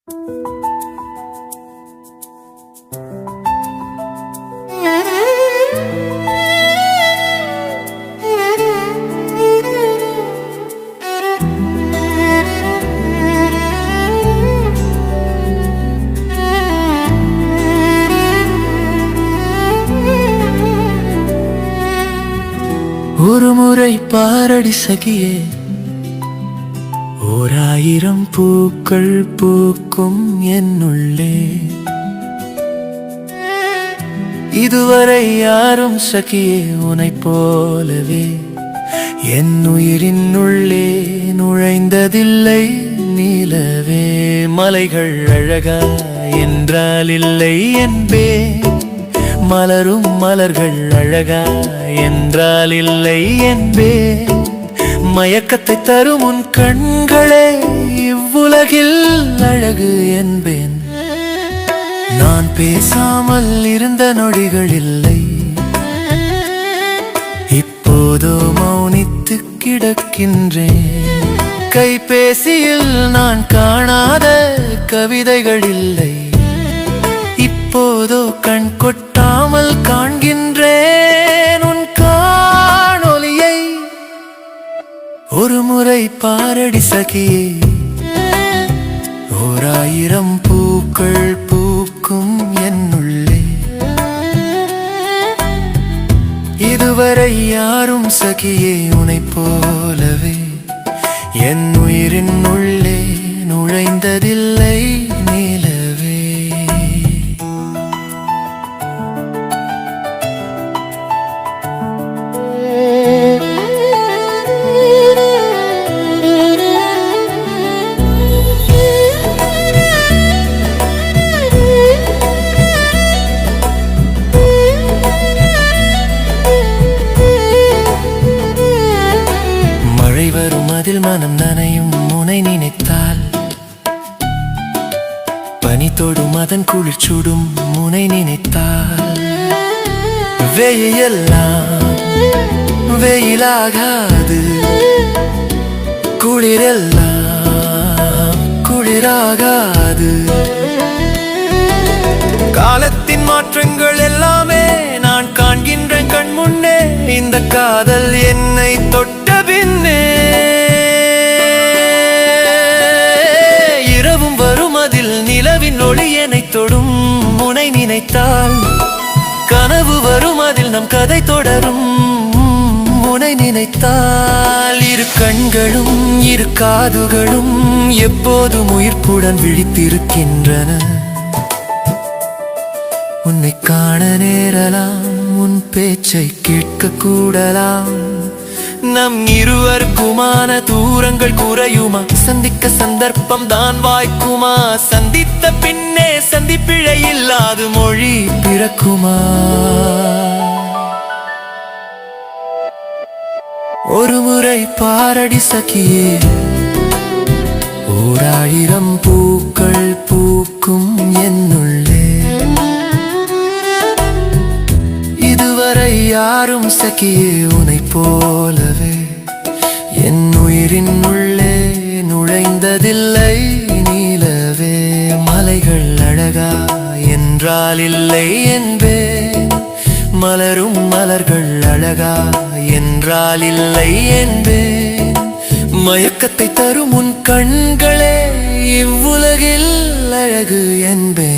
ஒரு முறை பாரடி சகியே, ஓராயிரம் பூக்கள் பூக்கும் என்னுள்ளே. இதுவரை யாரும் சகியே உனைப் போலவே என் உயிரின் உள்ளே நுழைந்ததில்லை நிலவே. மலைகள் அழகா என்றால் இல்லை என்பேன், மலரும் மலர்கள் அழகா என்றால் இல்லை என்பேன். மயக்கத்தை தரும் உன் கண்களே இவ்வுலகில் அழகு என்பேன். நான் பேசாமல் இருந்த நொடிகள் இல்லை, இப்போதோ மௌனித்து கிடக்கின்றேன். கைபேசியில் நான் காணாத கவிதைகள் இல்லை, இப்போதோ கண் கொட்டாமல் காண்கின்றேன் உன் காணொளியை. ஒரு முறை பாரடி சகியே, ஓராயிரம் பூக்கள் பூக்கும் என்னுள்ளே. இதுவரை யாரும் சகியே உனைப் போலவே என் உயிரின் உள்ளே நுழைந்ததில்லை நிலவே. மழை வரும் அதில் மனம் நனையும் முனை நினைத்தால், பனி தொடும் அதன் குளிர் சுடும் முனை நினைத்தால், வெயிலெல்லாம் வெயிலாகாது, குளிரெல்லாம் குளிராகாது. காலத்தின் மாற்றங்கள் எல்லாமே நான் காண்கின்றேன் கண் முன்னே. இந்த காதல் என்னை தொட்ட பின்னே இரவும் வரும் அதில் நிலவின் ஒளி என்னை தொடும் முனை நினைத்தால், கனவு வரும் அதில் நம் கதை தொடரும் முனை நினைத்தால். இரு கண்களும் இரு காதுகளும் எப்போதும் உயிர்ப்புடன் விழித்திருக்கின்றன. உன்னை காண நேரலாம், உன் பேச்சை கேட்க கூடலாம். நம் இருவருக்குமான தூரங்கள் குறையுமா? சந்திக்க சந்தர்ப்பம் தான் வாய்க்குமா? சந்தித்த பின்னே சந்திப்பிழை இல்லாது மொழி பிறக்குமா? ஒரு முறை பாரடி சகியே, ஓராயிரம் பூக்கள் பூக்கும் என்னுள்ளே. இதுவரை யாரும் சகியே உனைப் போலவே என் உயிரின் உள்ளே நுழைந்ததில்லை நிலவே. மலைகள் அழகா என்றால் இல்லை என்பேன், மலரும் மலர்கள் அழகா என்றால் இல்லை என்பேன். மயக்கத்தை தரும் உன் கண்களே இவ்வுலகில் அழகு என்பேன்.